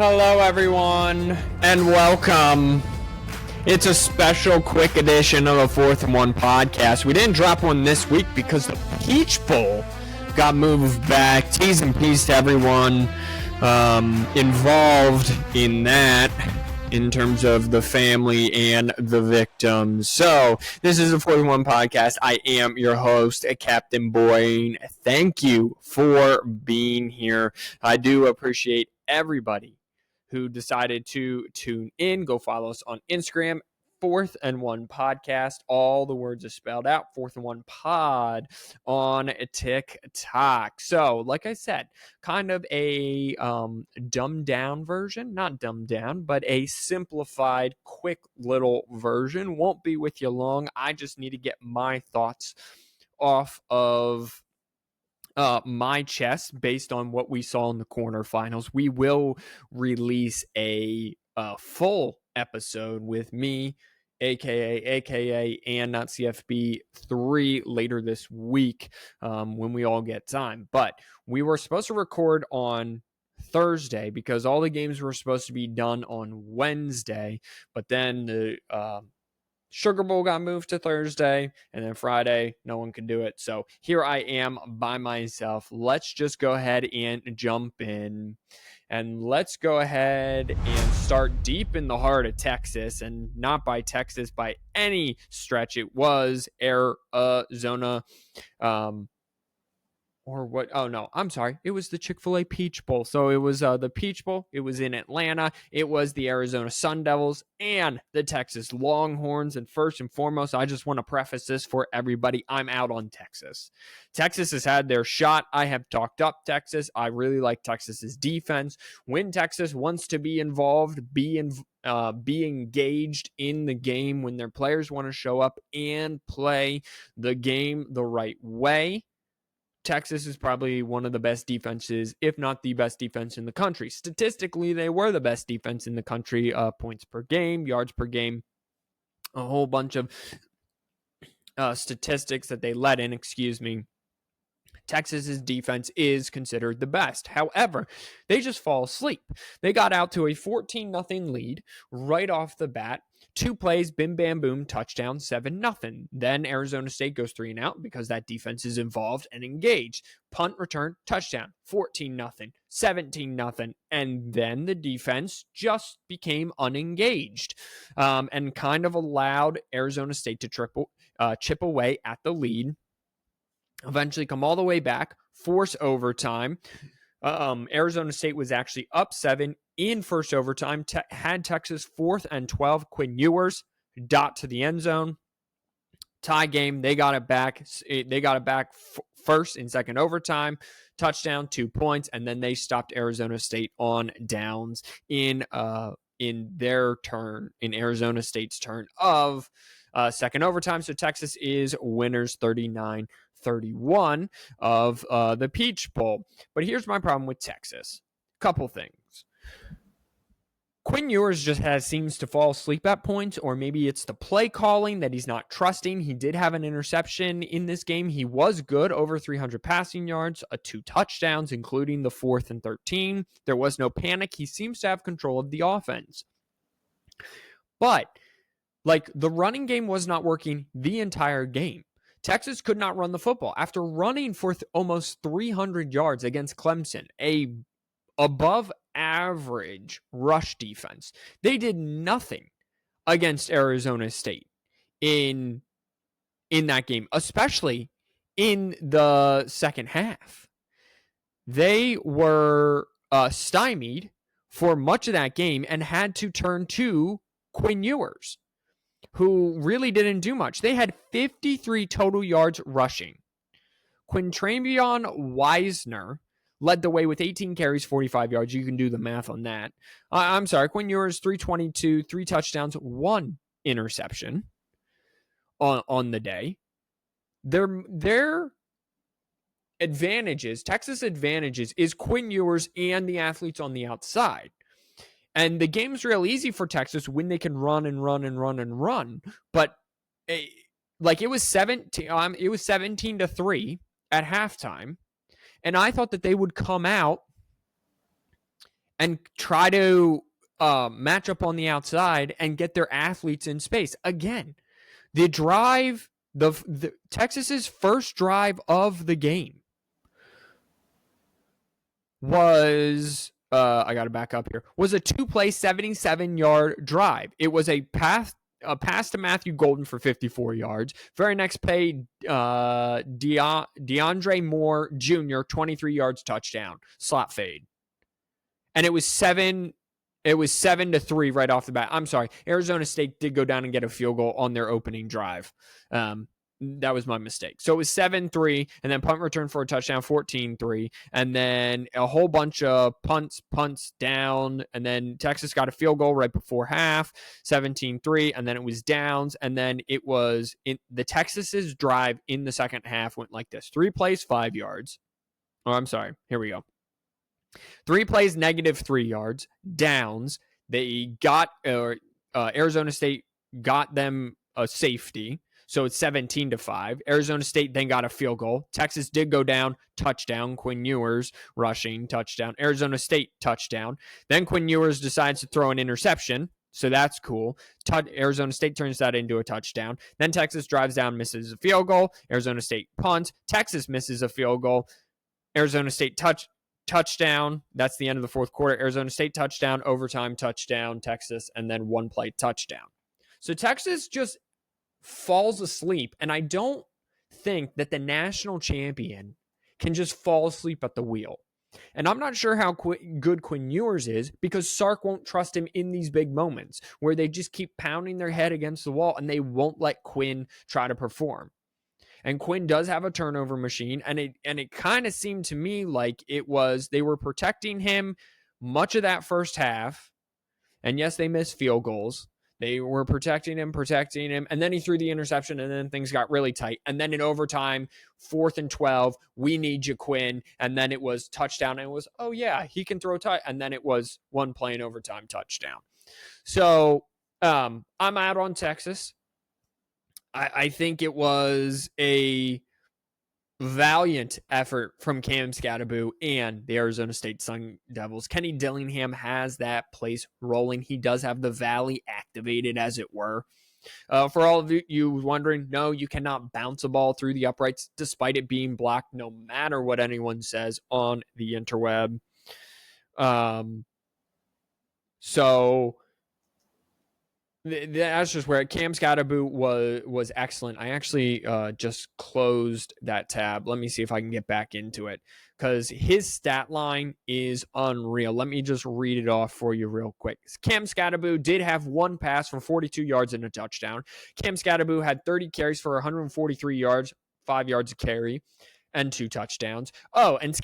Hello, everyone, and welcome. It's a special quick edition of the 4th and 1 podcast. We didn't drop one this week because the Peach Bowl got moved back. T's and P's to everyone involved in that, in terms of the family and the victims. So, this is the 4th and 1 podcast. I am your host, Captain Boyne. Thank you for being here. I do appreciate everybody who decided to tune in. Go follow us on Instagram, 4th and 1 podcast. All the words are spelled out, 4th and 1 pod on TikTok. So, like I said, kind of a dumbed down version, not dumbed down, but a simplified, quick little version. Won't be with you long. I just need to get my thoughts off of my chest based on what we saw in the quarterfinals. We will release a full episode with me, aka and not CFP 3 later this week when we all get time. But we were supposed to record on Thursday because all the games were supposed to be done on Wednesday, but then the Sugar Bowl got moved to Thursday, and then Friday, no one could do it. So here I am by myself. Let's just go ahead and jump in. And let's go ahead and start deep in the heart of Texas, and not by Texas by any stretch. It was Arizona. Or what? Oh, no, I'm sorry. It was the Chick-fil-A Peach Bowl. So it was the Peach Bowl. It was in Atlanta. It was the Arizona Sun Devils and the Texas Longhorns. And first and foremost, I just want to preface this for everybody. I'm out on Texas. Texas has had their shot. I have talked up Texas. I really like Texas's defense. When Texas wants to be involved, be engaged in the game, when their players want to show up and play the game the right way, Texas is probably one of the best defenses, if not the best defense in the country. Statistically, they were the best defense in the country. Points per game, yards per game, a whole bunch of statistics that they let in, Texas's defense is considered the best. However, they just fall asleep. They got out to a 14-0 lead right off the bat. 2 plays, bim, bam, boom, touchdown, 7-0. Then Arizona State goes 3 and out because that defense is involved and engaged. Punt, return, touchdown, 14-0, 17-0. And then the defense just became unengaged and kind of allowed Arizona State to chip away at the lead. Eventually come all the way back, force overtime. Arizona State was actually up 7 in first overtime, had Texas 4th and 12. Quinn Ewers dot to the end zone. Tie game, they got it back. First in second overtime. Touchdown, 2 points, and then they stopped Arizona State on downs in their turn, in Arizona State's turn of second overtime. So Texas is winners 39-31 of the Peach Bowl. But here's my problem with Texas. Couple things. Quinn Ewers just seems to fall asleep at points, or maybe it's the play calling that he's not trusting. He did have an interception in this game. He was good, over 300 passing yards, 2 touchdowns, including the 4th and 13. There was no panic. He seems to have control of the offense. But the running game was not working the entire game. Texas could not run the football. After running for almost 300 yards against Clemson, a above average rush defense, they did nothing against Arizona State in that game, especially in the second half. They were stymied for much of that game and had to turn to Quinn Ewers, who really didn't do much. They had 53 total yards rushing. Quintravion Wiesner led the way with 18 carries, 45 yards. You can do the math on that. I'm sorry, Quinn Ewers, 322, 3 touchdowns, 1 interception on the day. Their advantages, Texas advantages, is Quinn Ewers and the athletes on the outside. And the game's real easy for Texas when they can run and run and run and run. But it was 17-3 at halftime. And I thought that they would come out and try to match up on the outside and get their athletes in space. Again, the drive, the Texas's first drive of the game was I got to back up here. Was a 2-play 77-yard drive. It was a pass to Matthew Golden for 54 yards. Very next play, DeAndre Moore Jr. 23 yards touchdown, slot fade, and it was 7-3 right off the bat. I'm sorry, Arizona State did go down and get a field goal on their opening drive. That was my mistake. So it was 7-3, and then punt return for a touchdown, 14-3, and then a whole bunch of punts down, and then Texas got a field goal right before half, 17-3, and then it was downs, and then it was the Texas's drive in the second half went like this: 3 plays, 5 yards. Oh, I'm sorry. Here we go. 3 plays, -3 yards, downs. They got Arizona State got them a safety. So it's 17-5. Arizona State then got a field goal. Texas did go down, touchdown. Quinn Ewers rushing, touchdown. Arizona State touchdown. Then Quinn Ewers decides to throw an interception. So that's cool. Arizona State turns that into a touchdown. Then Texas drives down, misses a field goal. Arizona State punts. Texas misses a field goal. Arizona State touchdown. That's the end of the fourth quarter. Arizona State touchdown, overtime touchdown, Texas, and then 1-play touchdown. So Texas just falls asleep, and I don't think that the national champion can just fall asleep at the wheel. And I'm not sure how good Quinn Ewers is, because Sark won't trust him in these big moments where they just keep pounding their head against the wall and they won't let Quinn try to perform. And Quinn does have a turnover machine, and it kind of seemed to me like they were protecting him much of that first half. And yes, they missed field goals. They were protecting him, and then he threw the interception, and then things got really tight. And then in overtime, 4th and 12, we need you, Quinn. And then it was touchdown, and it was, oh yeah, he can throw tight. And then it was 1 play in overtime touchdown. So I'm out on Texas. I think it was a valiant effort from Cam Skattebo and the Arizona State Sun Devils. Kenny Dillingham has that place rolling. He does have the Valley activated, as it were. For all of you wondering, no, you cannot bounce a ball through the uprights despite it being blocked, no matter what anyone says on the interweb. So that's just where Cam Skattebo was excellent. I actually just closed that tab. Let me see if I can get back into it, because his stat line is unreal. Let me just read it off for you real quick. Cam Skattebo did have 1 pass for 42 yards and a touchdown. Cam Skattebo had 30 carries for 143 yards, 5 yards a carry, and 2 touchdowns. Oh, and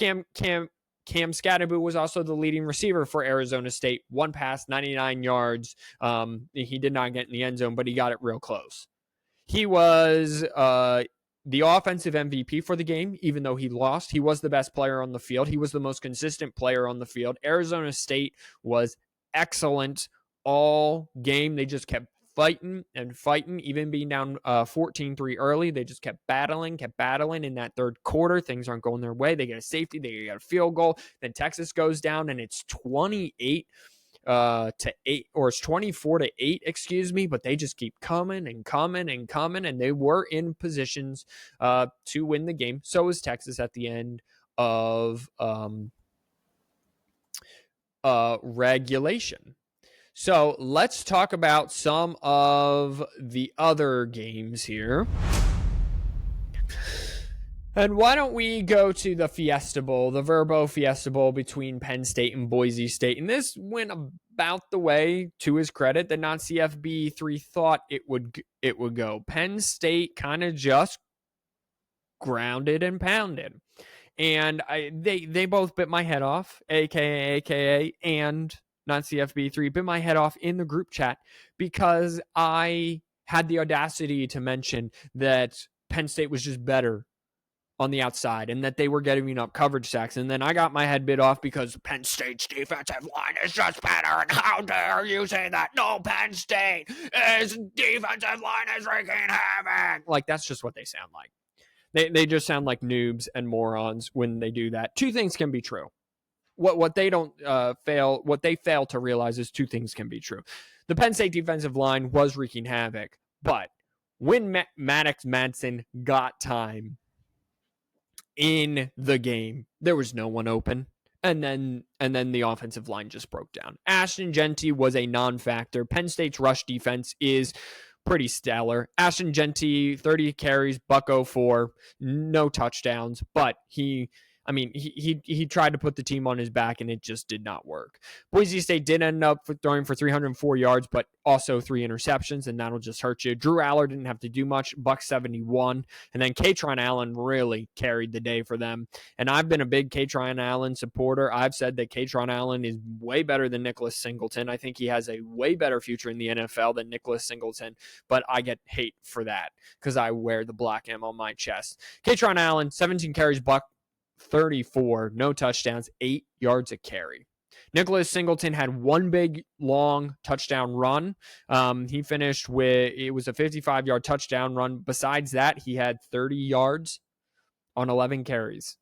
Cam Skattebo was also the leading receiver for Arizona State. 1 pass, 99 yards. He did not get in the end zone, but he got it real close. He was the offensive MVP for the game, even though he lost. He was the best player on the field. He was the most consistent player on the field. Arizona State was excellent all game. They just kept fighting, even being down 14-3 early. They just kept battling in that third quarter. Things aren't going their way. They get a safety, they get a field goal. Then Texas goes down, and it's 28 to 8, or it's 24-8, excuse me, but they just keep coming, and they were in positions to win the game. So was Texas at the end of regulation. So let's talk about some of the other games here. And why don't we go to the Fiesta Bowl, the Verbo Fiesta Bowl between Penn State and Boise State. And this went about the way, to his credit, that not CFB3 thought it would go. Penn State kind of just grounded and pounded. And they both bit my head off, AKA, and not CFB3, bit my head off in the group chat, because I had the audacity to mention that Penn State was just better on the outside and that they were getting up coverage sacks. And then I got my head bit off because Penn State's defensive line is just better. And how dare you say that? No, Penn State is defensive line is freaking heaven. Like, that's just what they sound like. They just sound like noobs and morons when they do that. Two things can be true. what they don't what they fail to realize is two things can be true. The Penn State defensive line was wreaking havoc, but when Maddox Madsen got time in the game, there was no one open. And then the offensive line just broke down. Ashton Jeanty was a non-factor. Penn State's rush defense is pretty stellar. Ashton Jeanty, 30 carries, $104, no touchdowns, but he tried to put the team on his back, and it just did not work. Boise State did end up throwing for 304 yards, but also 3 interceptions, and that'll just hurt you. Drew Aller didn't have to do much, $171, and then Katron Allen really carried the day for them. And I've been a big Katron Allen supporter. I've said that Katron Allen is way better than Nicholas Singleton. I think he has a way better future in the NFL than Nicholas Singleton, but I get hate for that because I wear the black M on my chest. Katron Allen, 17 carries, $34, no touchdowns, 8 yards a carry. Nicholas Singleton had one big, long touchdown run. He finished with, it was a 55-yard touchdown run. Besides that, he had 30 yards on 11 carries.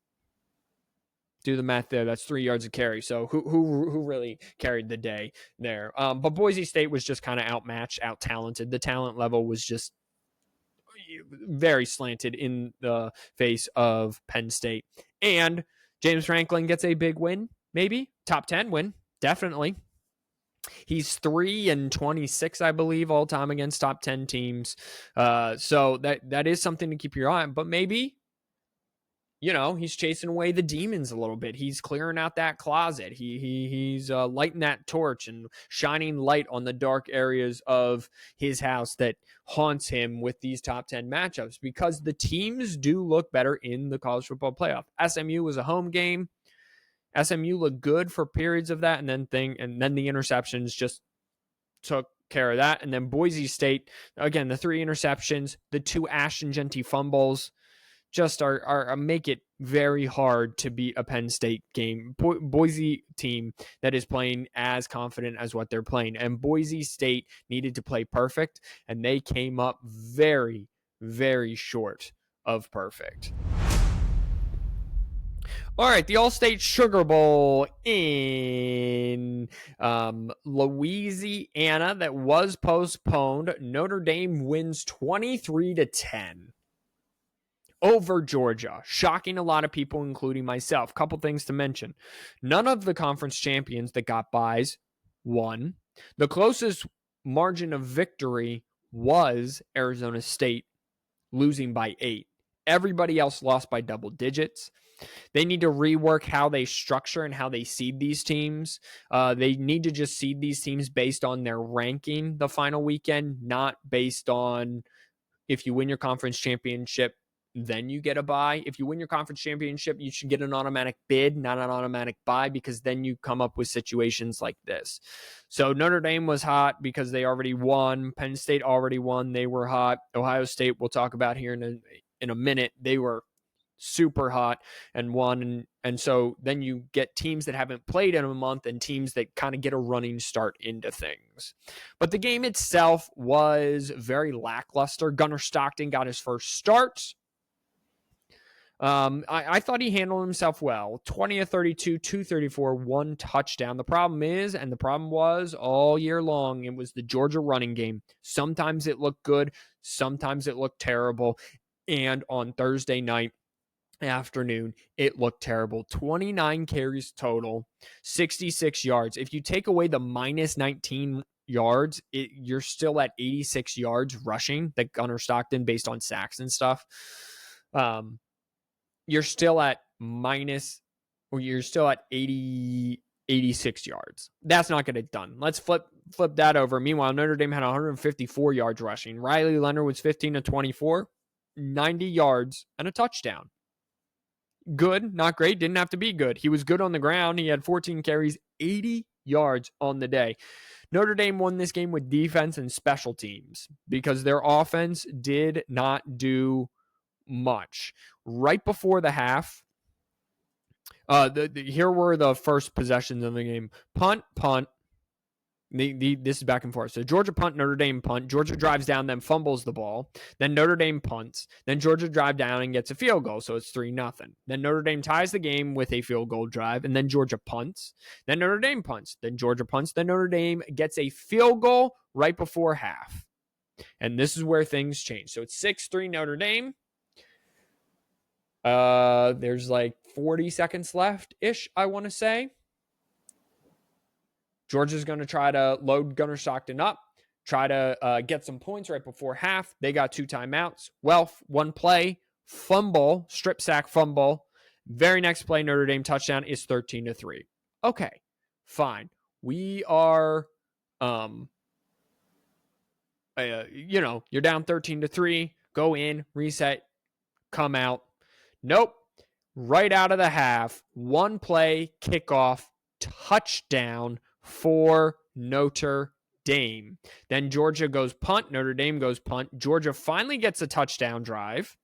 Do the math there. That's 3 yards a carry. So who really carried the day there? But Boise State was just kind of outmatched, out-talented. The talent level was just very slanted in the face of Penn State. And James Franklin gets a big win, maybe top 10 win, definitely. He's 3-26, I believe, all time against top 10 teams. So that is something to keep your eye on. But maybe, he's chasing away the demons a little bit. He's clearing out that closet. He's lighting that torch and shining light on the dark areas of his house that haunts him with these top 10 matchups, because the teams do look better in the college football playoff. SMU was a home game. SMU looked good for periods of that, and then the interceptions just took care of that. And then Boise State, again, the 3 interceptions, the 2 Ashton Jeanty fumbles, just are make it very hard to beat a Penn State game. Boise team that is playing as confident as what they're playing. And Boise State needed to play perfect, and they came up very, very short of perfect. All right, the All-State Sugar Bowl in Louisiana that was postponed. Notre Dame wins 23-10. Over Georgia, shocking a lot of people, including myself. Couple things to mention. None of the conference champions that got byes won. The closest margin of victory was Arizona State, losing by 8. Everybody else lost by double digits. They need to rework how they structure and how they seed these teams. They need to just seed these teams based on their ranking the final weekend, not based on if you win your conference championship, then you get a bye. If you win your conference championship, you should get an automatic bid, not an automatic bye, because then you come up with situations like this. So Notre Dame was hot because they already won. Penn State already won. They were hot. Ohio State, we'll talk about here in a minute. They were super hot and won. And so then you get teams that haven't played in a month and teams that kind of get a running start into things. But the game itself was very lackluster. Gunnar Stockton got his first start. I thought he handled himself well. 20 of 32, 234, 1 touchdown. The problem was all year long, it was the Georgia running game. Sometimes it looked good. Sometimes it looked terrible. And on Thursday night afternoon, it looked terrible. 29 carries total, 66 yards. If you take away the minus 19 yards, you're still at 86 yards rushing that Gunnar Stockton, based on sacks and stuff. You're still at 86 yards. That's not going to get done. Let's flip that over. Meanwhile, Notre Dame had 154 yards rushing. Riley Leonard was 15 of 24, 90 yards, and a touchdown. Good, not great, didn't have to be good. He was good on the ground. He had 14 carries, 80 yards on the day. Notre Dame won this game with defense and special teams because their offense did not do much. Right before the half, here were the first possessions of the game. Punt, This is back and forth. So Georgia punt, Notre Dame punt. Georgia drives down, then fumbles the ball. Then Notre Dame punts. Then Georgia drive down and gets a field goal, so it's 3-0. Then Notre Dame ties the game with a field goal drive, and then Georgia punts. Then Notre Dame punts. Then Georgia punts. Then Notre Dame gets a field goal right before half. And this is where things change. So it's 6-3 Notre Dame. There's like 40 seconds left-ish, I want to say. Georgia's going to try to load Gunnar Stockton up, try to get some points right before half. They got 2 timeouts. Well, one play, fumble, strip sack fumble. Very next play, Notre Dame touchdown is 13-3. Okay, fine. We are, you're down 13-3. Go in, reset, come out. Nope. Right out of the half, one play, kickoff, touchdown for Notre Dame. Then Georgia goes punt. Notre Dame goes punt. Georgia finally gets a touchdown drive.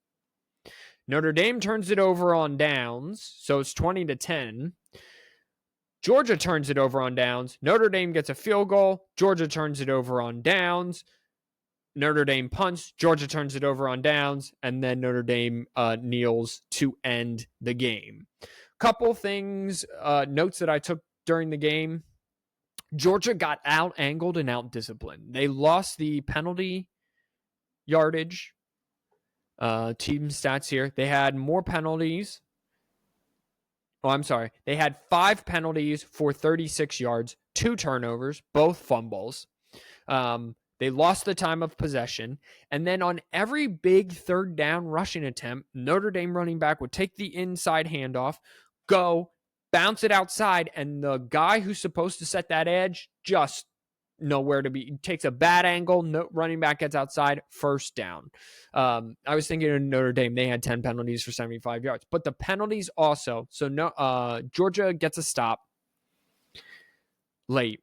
Notre Dame turns it over on downs, so it's 20-10. Georgia turns it over on downs. Notre Dame gets a field goal. Georgia turns it over on downs. Notre Dame punts. Georgia turns it over on downs. And then Notre Dame kneels to end the game. Couple things, notes that I took during the game. Georgia got out-angled and out-disciplined. They lost the penalty yardage. Team stats here. They had more penalties. Oh, I'm sorry. They had 5 penalties for 36 yards, 2 turnovers, both fumbles. They lost the time of possession. And then on every big third down rushing attempt, Notre Dame running back would take the inside handoff, go, bounce it outside, and the guy who's supposed to set that edge just nowhere to be. Takes a bad angle, no, running back gets outside, first down. I was thinking of Notre Dame. They had 10 penalties for 75 yards. But the penalties also, so Georgia gets a stop late.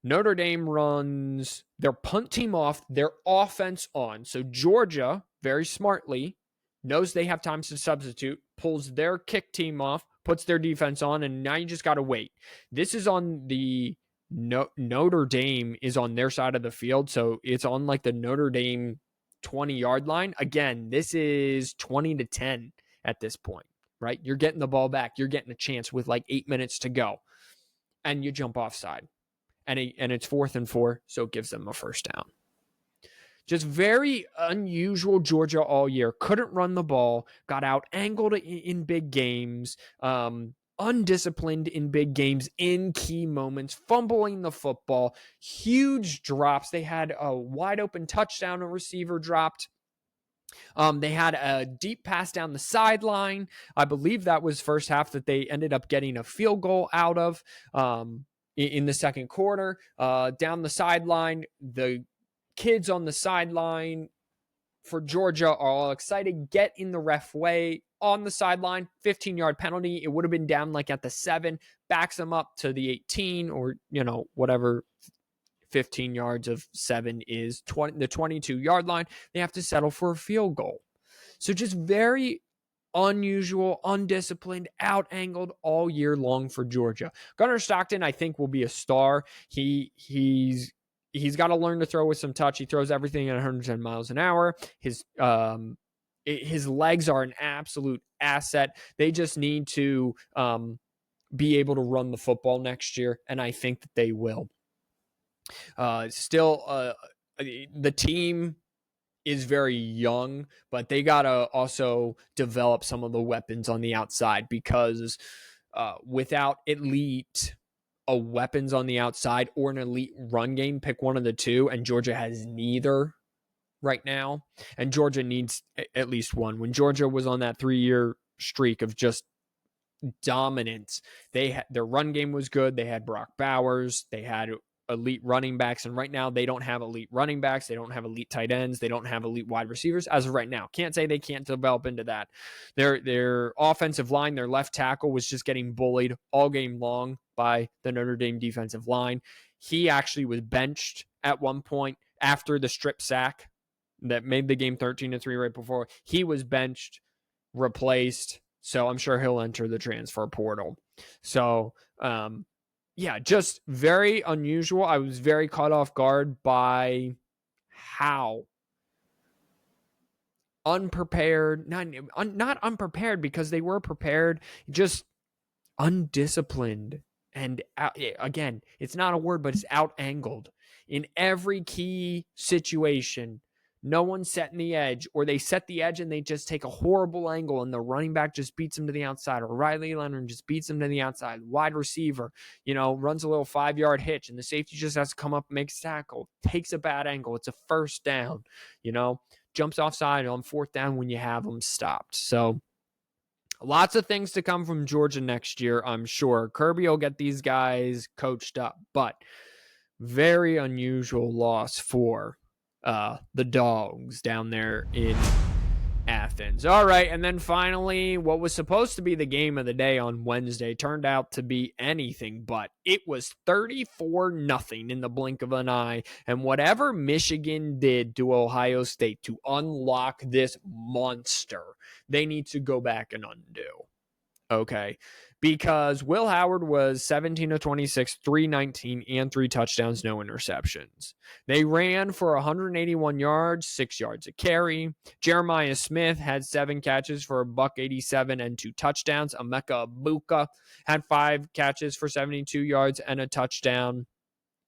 Notre Dame runs their punt team off, their offense on. So Georgia, very smartly, knows they have time to substitute, pulls their kick team off, puts their defense on, and now you just got to wait. This is on the Notre Dame is on their side of the field, so it's on like the Notre Dame 20-yard line. Again, this is 20-10 at this point, right? You're getting the ball back. You're getting a chance with like 8 minutes to go, and you jump offside. And it's 4th and 4, so it gives them a first down. Just very unusual Georgia all year. Couldn't run the ball, got out angled in big games, undisciplined in big games, in key moments, fumbling the football, huge drops. They had a wide open touchdown, a receiver dropped. They had a deep pass down the sideline. I believe that was first half that they ended up getting a field goal out of in the second quarter. Down the sideline, the kids on the sideline for Georgia are all excited, get in the ref way on the sideline, 15-yard penalty. It would have been down like at the 7, backs them up to the 18 or, whatever 15 yards of 7 is, the 22-yard line. They have to settle for a field goal. So just very unusual, undisciplined, out-angled all year long for Georgia. Gunnar Stockton, I think, will be a star. He's got to learn to throw with some touch. He throws everything at 110 miles an hour. His legs are an absolute asset. They just need to be able to run the football next year, and I think that they will. The team is very young, but they got to also develop some of the weapons on the outside, because without elite weapons on the outside or an elite run game, pick one of the two, and Georgia has neither right now, and Georgia needs at least one. When Georgia was on that 3-year streak of just dominance, their run game was good. They had Brock Bowers, they had elite running backs, and right now they don't have elite running backs, they don't have elite tight ends, they don't have elite wide receivers as of right now. Can't say they can't develop into that. Their offensive line, their left tackle was just getting bullied all game long by the Notre Dame defensive line. He actually was benched at one point after the strip sack that made the game 13-3 right before. He was benched, replaced, so I'm sure he'll enter the transfer portal. So just very unusual. I was very caught off guard by how unprepared, not unprepared because they were prepared, just undisciplined. And again, it's not a word, but it's out-angled. In every key situation, no one's setting the edge, or they set the edge and they just take a horrible angle and the running back just beats him to the outside, or Riley Leonard just beats him to the outside. Wide receiver, runs a little 5-yard hitch and the safety just has to come up and make a tackle. Takes a bad angle. It's a first down, jumps offside on 4th down when you have them stopped. So lots of things to come from Georgia next year, I'm sure. Kirby will get these guys coached up, but very unusual loss for the Dogs down there in Athens. All right, and then finally, what was supposed to be the game of the day on Wednesday turned out to be anything but. It was 34-0 in the blink of an eye, and whatever Michigan did to Ohio State to unlock this monster, they need to go back and undo. Okay, because Will Howard was 17 of 26, 319, and 3 touchdowns, no interceptions. They ran for 181 yards, 6 yards a carry. Jeremiah Smith had 7 catches for $187 and 2 touchdowns. Emeka Egbuka had 5 catches for 72 yards and a touchdown.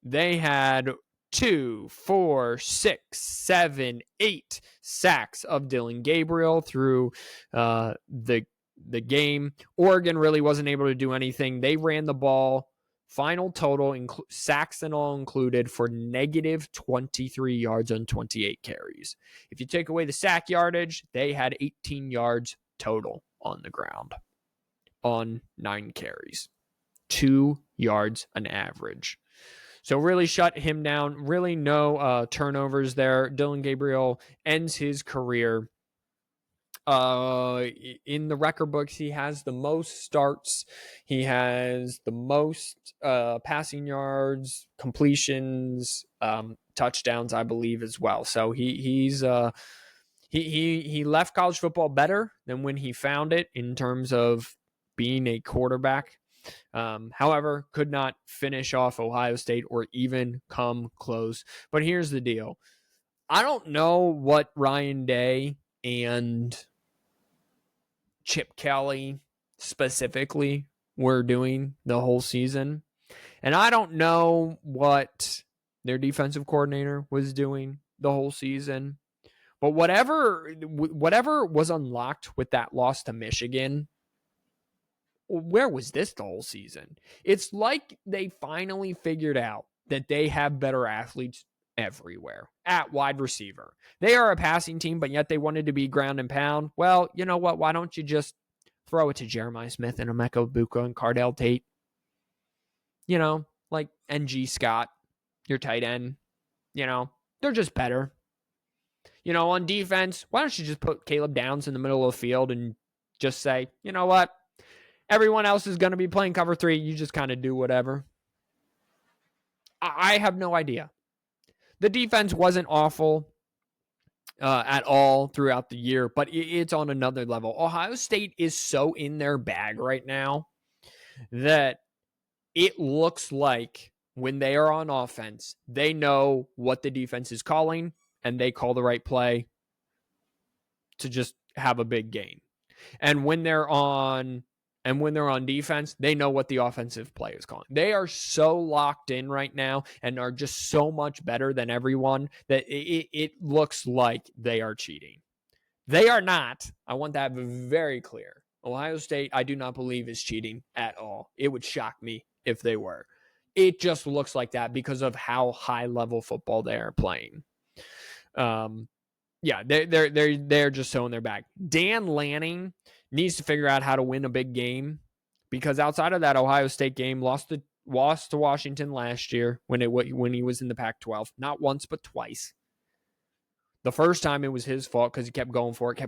They had 2, 4, 6, 7, 8 sacks of Dylan Gabriel through the game. Oregon really wasn't able to do anything. They ran the ball, final total, sacks and all included, for negative 23 yards on 28 carries. If you take away the sack yardage, they had 18 yards total on the ground on 9 carries. 2 yards an average. So really shut him down. Really no turnovers there. Dylan Gabriel ends his career in the record books. He has the most starts. He has the most passing yards, completions, touchdowns, I believe, as well. So he left college football better than when he found it in terms of being a quarterback. However, could not finish off Ohio State or even come close. But here's the deal. I don't know what Ryan Day and Chip Kelly specifically were doing the whole season. And I don't know what their defensive coordinator was doing the whole season. But whatever was unlocked with that loss to Michigan, where was this the whole season? It's like they finally figured out that they have better athletes everywhere at wide receiver. They are a passing team, but yet they wanted to be ground and pound. Well, you know what? Why don't you just throw it to Jeremiah Smith and Emeka Egbuka and Cardell Tate? Like NG Scott, your tight end. They're just better. On defense, why don't you just put Caleb Downs in the middle of the field and just say, you know what? Everyone else is going to be playing cover 3. You just kind of do whatever. I have no idea. The defense wasn't awful at all throughout the year, but it's on another level. Ohio State is so in their bag right now that it looks like when they are on offense, they know what the defense is calling, and they call the right play to just have a big gain. And when they're on defense, they know what the offensive play is calling. They are so locked in right now and are just so much better than everyone that it looks like they are cheating. They are not. I want that very clear. Ohio State, I do not believe, is cheating at all. It would shock me if they were. It just looks like that because of how high level football they are playing. They're just so in their bag. Dan Lanning needs to figure out how to win a big game, because outside of that Ohio State game, lost to Washington last year when he was in the Pac-12, not once but twice. The first time it was his fault because he kept going for it,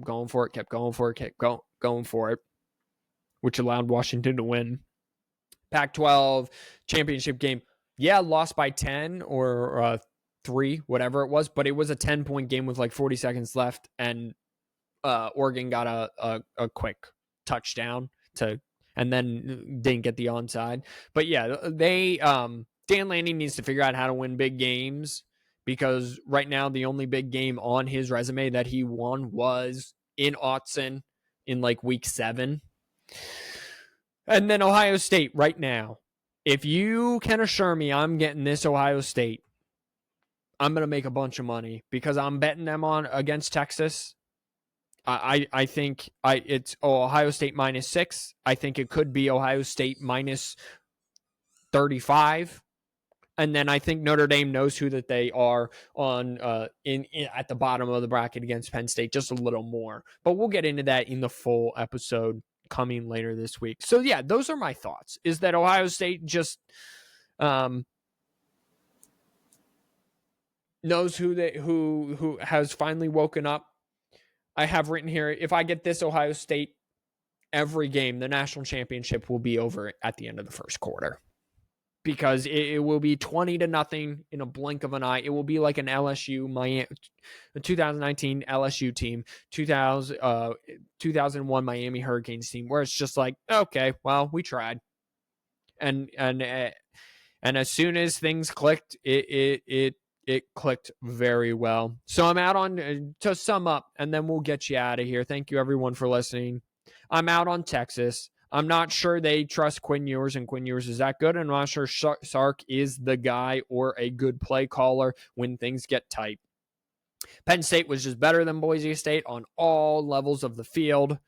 which allowed Washington to win. Pac-12 championship game, lost by 10 or 3, whatever it was, but it was a 10-point game with like 40 seconds left, and Oregon got a quick touchdown to and then didn't get the onside. But yeah, Dan Lanning needs to figure out how to win big games, because right now the only big game on his resume that he won was in Autzen in like week 7. And then Ohio State right now. If you can assure me I'm getting this Ohio State, I'm going to make a bunch of money, because I'm betting them on against Texas. I think it's Ohio State -6. I think it could be Ohio State -35. And then I think Notre Dame knows who that they are on in at the bottom of the bracket against Penn State just a little more. But we'll get into that in the full episode coming later this week. So yeah, those are my thoughts. Is that Ohio State just knows who has finally woken up. I have written here, if I get this Ohio State every game, the national championship will be over at the end of the first quarter, because it will be 20-0 in a blink of an eye. It will be like an LSU, Miami, 2019 LSU team, 2001 Miami Hurricanes team, where it's just like, okay, well, we tried, and as soon as things clicked, it clicked very well. So I'm out on, to sum up, and then we'll get you out of here. Thank you everyone for listening. I'm out on Texas. I'm not sure they trust Quinn Ewers, and Quinn Ewers is that good. I'm not sure Sark is the guy or a good play caller when things get tight. Penn State was just better than Boise State on all levels of the field.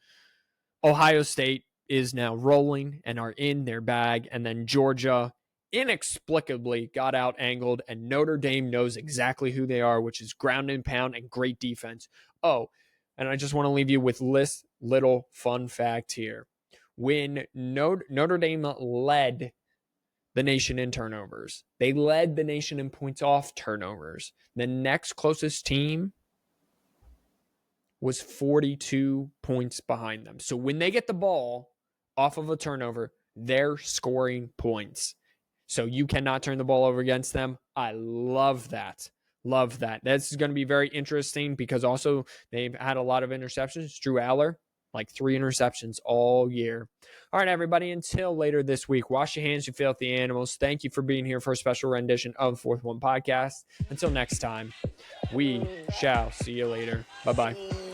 Ohio State is now rolling and are in their bag. And then Georgia inexplicably got out angled, and Notre Dame knows exactly who they are, which is ground and pound and great defense. Oh, and I just want to leave you with this little fun fact here. When Notre Dame led the nation in turnovers, they led the nation in points off turnovers. The next closest team was 42 points behind them. So when they get the ball off of a turnover, they're scoring points. So you cannot turn the ball over against them. I love that. Love that. That's going to be very interesting, because also they've had a lot of interceptions. Drew Aller, like 3 interceptions all year. All right, everybody, until later this week, wash your hands, you filthy animals. Thank you for being here for a special rendition of Fourth One Podcast. Until next time, we shall see you later. Bye-bye.